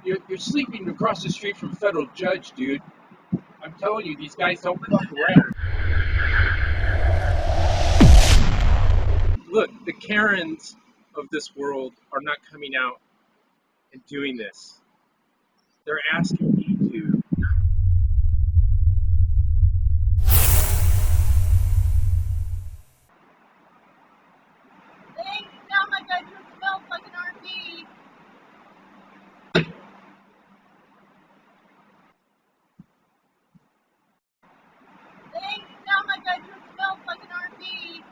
You're sleeping across the street from a federal judge, dude. I'm telling you, these guys don't fuck around. Look, the Karens of this world are not coming out and doing this. They're asking me to. Thanks. Now my bedroom smells like an RV. Thanks. Now my bedroom smells like an RV.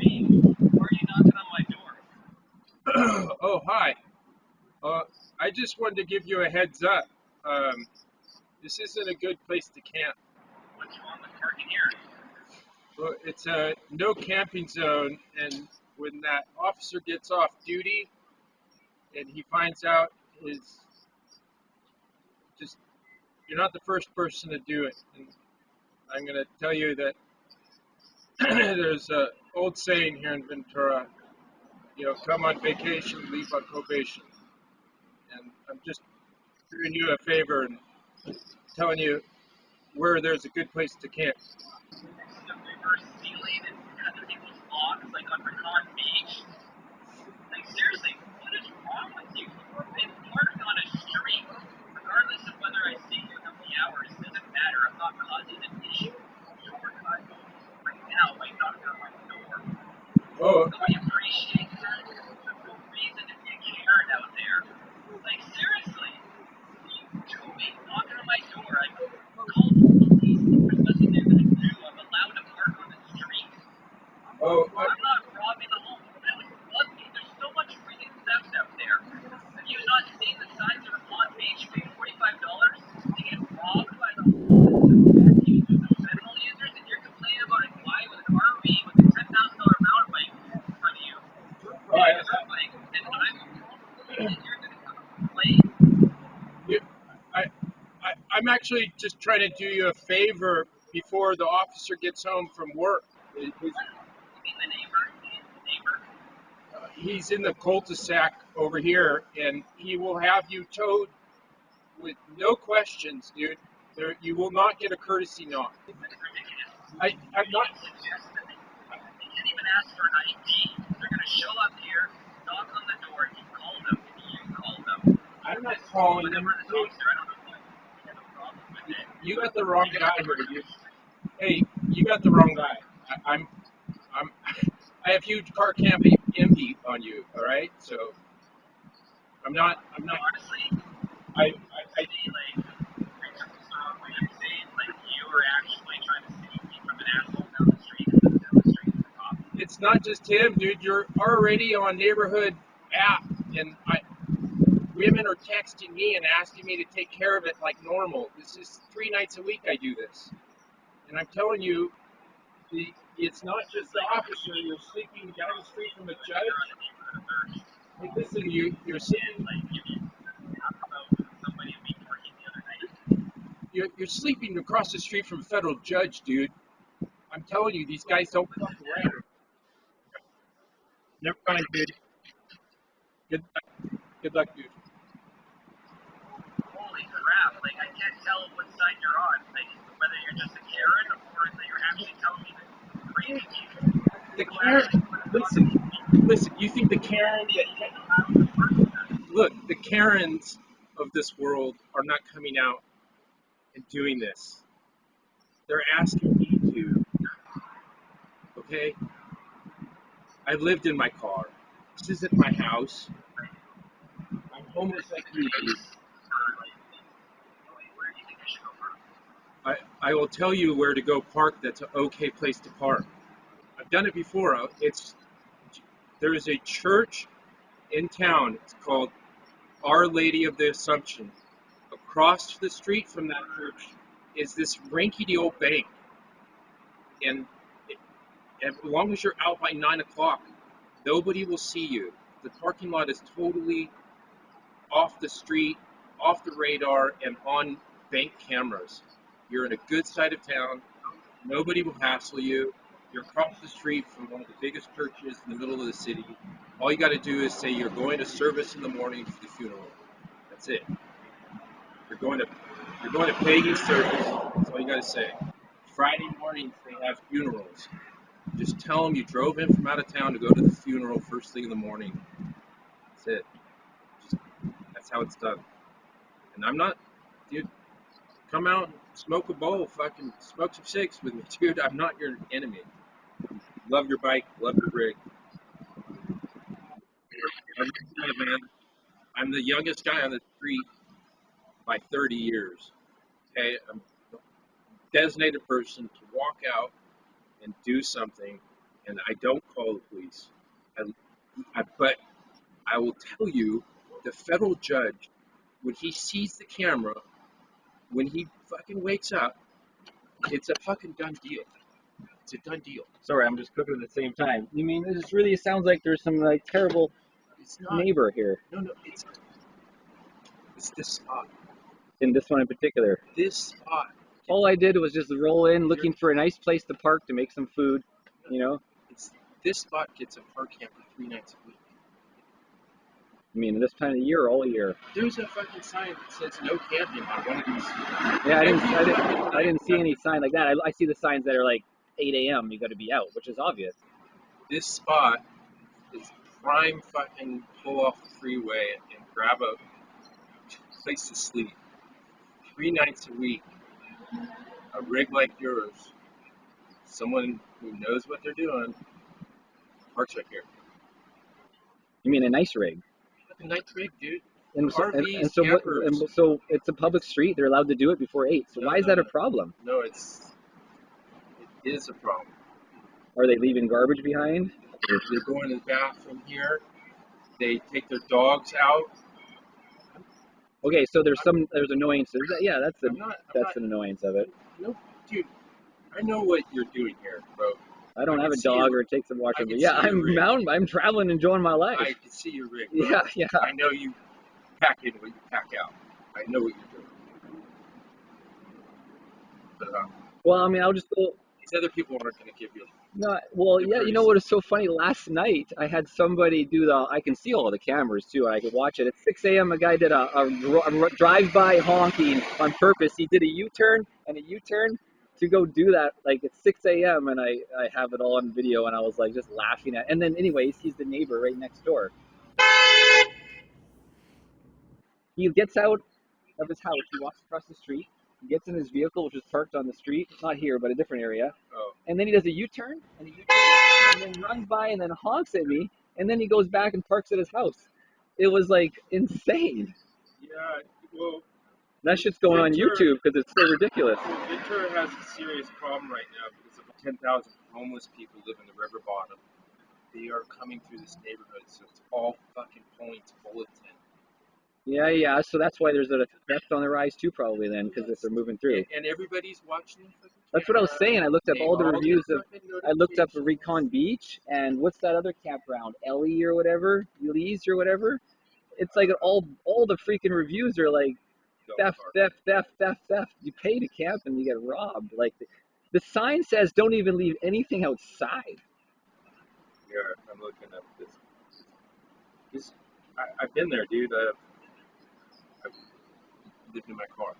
Hey, why are you knocking on my door? Oh, hi. I just wanted to give you a heads up. This isn't a good place to camp. What's wrong with parking here? Well, it's a no camping zone, and when that officer gets off duty and he finds out his just you're not the first person to do it. And I'm going to tell you that there's a old saying here in Ventura, come on vacation, leave on probation. And I'm just doing you a favor and telling you where there's a good place to camp. The river ceiling and cutting people's lawns like on Pecan Beach? Like, seriously, what is wrong with you? And parked on a street, regardless of whether I see you in how many hours, doesn't matter. I'm not causing an issue. You're causing right now by knocking on my door. Oh, So I appreciate that. There's no reason to be Karen out there. Like, seriously, you doing knocking on my door? I called the police. There's nothing they're going to do. I'm allowed to park on the street. oh, I'm not robbing the home. That would bug me. There's so much freaking theft out there. Have you not seen the signs that are on Beach pay $45 to get robbed by the homeless and the fentanyl users, and you're complaining about a guy with an RV with a $10,000 mountain bike in front of you? oh, I, And I'm like, and you're going to complain? I'm actually just trying to do you a favor before the officer gets home from work. You mean the neighbor? He's in the cul-de-sac over here, and he will have you towed with no questions, dude. You will not get a courtesy knock. That's ridiculous. I'm not. They can't even ask for an ID. They're going to show up here, knock on the door. You called them. You called them. I'm not calling them. Whatever this officer, I don't know what he has a problem with it. You got the wrong guy here, dude. Hey, you got the wrong guy. I'm. I have huge car camp envy on you. All right, so I'm not. Honestly, I see, like, I took this the wrong way. I'm saying, like, you were actually trying to save me from an asshole down the street who lives down the street from the cop. It's not just him, dude. You're already on neighborhood app, and women are texting me and asking me to take care of it like normal. This is 3 nights a week I do this, and I'm telling you, it's not just the officer. You're sleeping down the street from a judge. You're on a neighborhood alert. Hey, listen, you're And, sitting. like, you talk about somebody we parking the other night. You're sleeping across the street from a federal judge, dude. I'm telling you, these guys don't fuck around. Never mind, dude. Good, good luck, dude. Holy crap, like, I can't tell what side you're on. Like, whether you're just a Karen or that you're actually telling me the crazy people. The Karen, listen. You think the Karen look, the Karens of this world are not coming out and doing this. They're asking me to. Okay? I lived in my car. This isn't my house. I'm homeless like me. Where do you think I should go for? I will tell you where to go park. That's an okay place to park. I've done it before. There is a church in town. It's called Our Lady of the Assumption. Across the street from that church is this rinky old bank, and as long as you're out by 9 o'clock, nobody will see you. The parking lot is totally off the street, off the radar, and on bank cameras. You're in a good side of town. Nobody will hassle you. You're across the street from one of the biggest churches in the middle of the city. All you got to do is say you're going to service in the morning for the funeral. That's it. You're going to Peggy's service. That's all you got to say. Friday mornings they have funerals. Just tell them you drove in from out of town to go to the funeral first thing in the morning. That's it. That's how it's done. And I'm not, dude. Come out and smoke a bowl. Fucking smoke some cigs with me, dude. I'm not your enemy. Love your bike. Love your rig. Love your guy, man. I'm the youngest guy on the street by 30 years. Okay, I'm a designated person to walk out and do something, and I don't call the police. But I will tell you, the federal judge, when he sees the camera, when he fucking wakes up, it's a fucking done deal. It's a done deal. Sorry, I'm just cooking at the same time. You mean this really sounds like there's some like terrible It's not. neighbor here No. It's this spot. in this one in particular? This spot. All I did was just roll in looking for a nice place to park to make some food, you know? This spot gets a park camper 3 nights a week. I mean, this time of the year or all year? There's a fucking sign that says no camping on one of these. Yeah, I didn't see any sign like that. I see the signs that are like 8 a.m. You got to be out, which is obvious. This spot is prime fucking pull off the freeway and grab a place to sleep. 3 nights a week. A rig like yours, someone who knows what they're doing, parks right here. You mean a nice rig? Like a night rig, dude. And so, RVs, so what? campers. So it's a public street. They're allowed to do it before 8. So why is that a problem? No, it is a problem. Are they leaving garbage behind? They're going to the bathroom here. They take their dogs out. Okay, so there's annoyances. Yeah, that's an annoyance of it. No, dude, I know what you're doing here, bro. I don't have a dog or take some watching, but yeah, I'm traveling, enjoying my life. I can see your rig, bro. Yeah. I know you pack in what you pack out. I know what you're doing. But well, I mean, I'll just go. These other people aren't going to give you. No, well, yeah, you know what is so funny? Last night, I had somebody do I can see all the cameras, too. I could watch it. At 6 a.m., a guy did a drive-by honking on purpose. He did a U-turn and a U-turn to go do that, like, at 6 a.m., and I have it all on video, and I was, like, just laughing at it. And then, anyways, he's the neighbor right next door. He gets out of his house. He walks across the street. He gets in his vehicle, which is parked on the street. Not here, but a different area. Oh. And then he does a U-turn, and then runs by and then honks at me, and then he goes back and parks at his house. It was like insane. Yeah, well, that shit's going on YouTube because it's so ridiculous. Ventura has a serious problem right now because of 10,000 homeless people live in the river bottom. They are coming through this neighborhood, so it's all fucking points, bulletin. Yeah. So that's why there's a theft on the rise too, probably then, because if they're moving through. And everybody's watching. That's what I was saying. I looked up all the reviews of. I looked up Recon Beach and what's that other campground, Ellie or whatever, Elise or whatever. It's like all the freaking reviews are like theft. You pay to camp and you get robbed. Like the sign says, don't even leave anything outside. Yeah, I'm looking at this. I've been there, dude. I've lived in my car.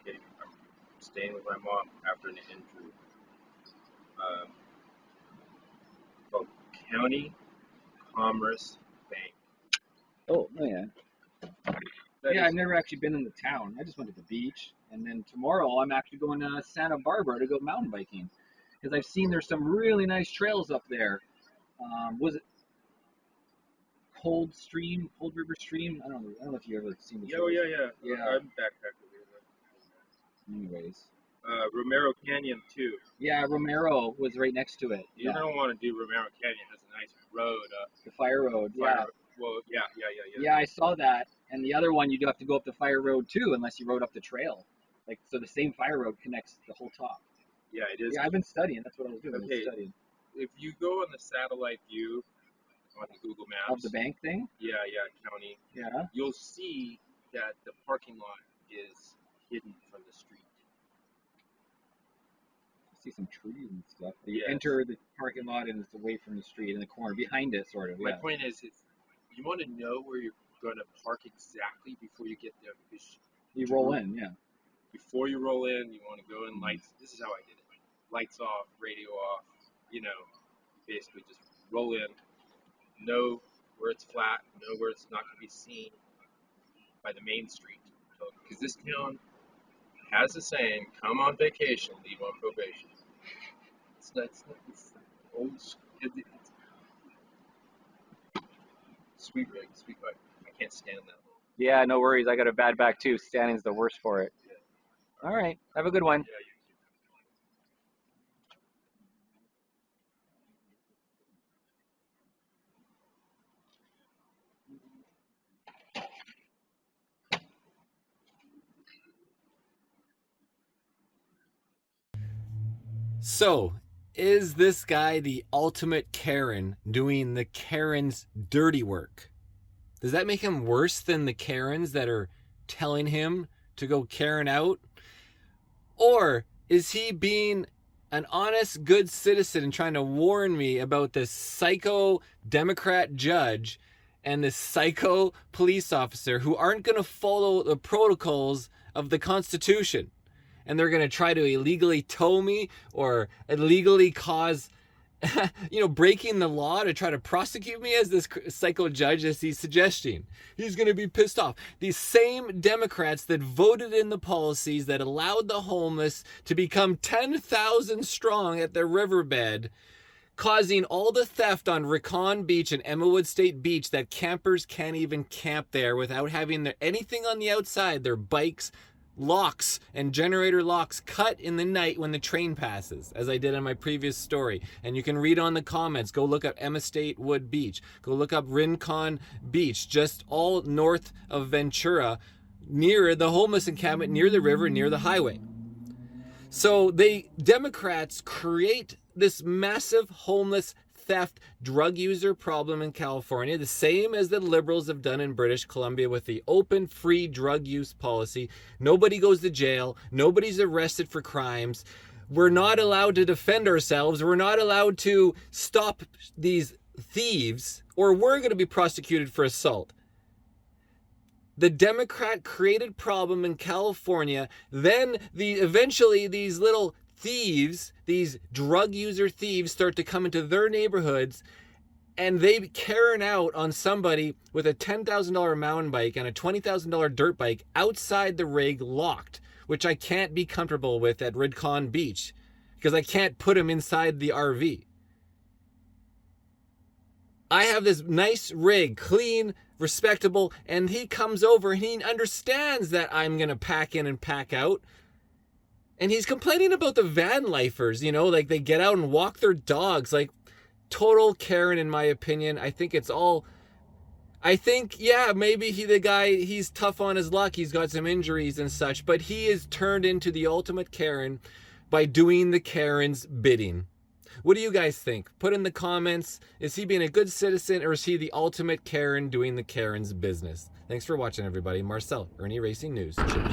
Okay, I'm staying with my mom after an injury. Called County Commerce Bank. Oh yeah. Yeah, I've never actually been in the town. I just went to the beach, and then tomorrow I'm actually going to Santa Barbara to go mountain biking, because I've seen there's some really nice trails up there. Was it Cold River Stream. I don't know if you ever seen the show. Yeah. Yeah. I'm backpacker there. Anyways. Romero Canyon too. Yeah, Romero was right next to it. You don't want to do Romero Canyon. It has a nice road up. The Fire Road. Yeah. Well, yeah. Yeah, I saw that. And the other one, you do have to go up the Fire Road too, unless you rode up the trail. Like, so the same Fire Road connects the whole top. Yeah, it is. Yeah, I've been studying. That's what I was doing. Okay. I was studying. If you go on the satellite view on Google Maps Of the bank thing? Yeah, county. Yeah. You'll see that the parking lot is hidden from the street. See some trees and stuff. You Yes. enter the parking lot and it's away from the street in the corner, behind it, sort of. My Yeah. point is, you want to know where you're going to park exactly before you get there, because You roll in, yeah. before you roll in, you want to go in lights. This is how I did it. Lights off, radio off. Basically just roll in, know where it's flat, know where it's not going to be seen by the main street. Because this town has a saying, come on vacation, leave on probation. It's old school. Sweet rig, sweet bike. I can't stand that. Yeah, no worries. I got a bad back too. Standing's the worst for it. All right. Have a good one. Yeah, you So, is this guy the ultimate Karen doing the Karen's dirty work? Does that make him worse than the Karens that are telling him to go Karen out? Or is he being an honest, good citizen and trying to warn me about this psycho Democrat judge and this psycho police officer who aren't going to follow the protocols of the Constitution? And they're going to try to illegally tow me or illegally cause, breaking the law to try to prosecute me as this psycho judge as he's suggesting. He's going to be pissed off. These same Democrats that voted in the policies that allowed the homeless to become 10,000 strong at their riverbed, causing all the theft on Recon Beach and Emmawood State Beach that campers can't even camp there without having anything on the outside, their bikes, locks and generator locks cut in the night when the train passes, as I did in my previous story. And you can read on the comments. Go look up Emma State Wood Beach. Go look up Rincon Beach, just all north of Ventura, near the homeless encampment, near the river, near the highway. So Democrats create this massive homeless theft drug user problem in California, the same as the liberals have done in British Columbia with the open free drug use policy. Nobody goes to jail. Nobody's arrested for crimes. We're not allowed to defend ourselves. We're not allowed to stop these thieves, or we're going to be prosecuted for assault. The Democrat created problem in California. Then eventually these little thieves, these drug user thieves, start to come into their neighborhoods, and they Karen out on somebody with a $10,000 mountain bike and a $20,000 dirt bike outside the rig locked, which I can't be comfortable with at Rincon Beach because I can't put him inside the RV. I have this nice rig, clean, respectable, and he comes over and he understands that I'm going to pack in and pack out. And he's complaining about the van lifers, like they get out and walk their dogs, like total Karen in my opinion. I think, maybe he's tough on his luck. He's got some injuries and such, but he is turned into the ultimate Karen by doing the Karen's bidding. What do you guys think? Put in the comments. Is he being a good citizen, or is he the ultimate Karen doing the Karen's business? Thanks for watching, everybody. Marcel, Ernie Racing News. Cheers.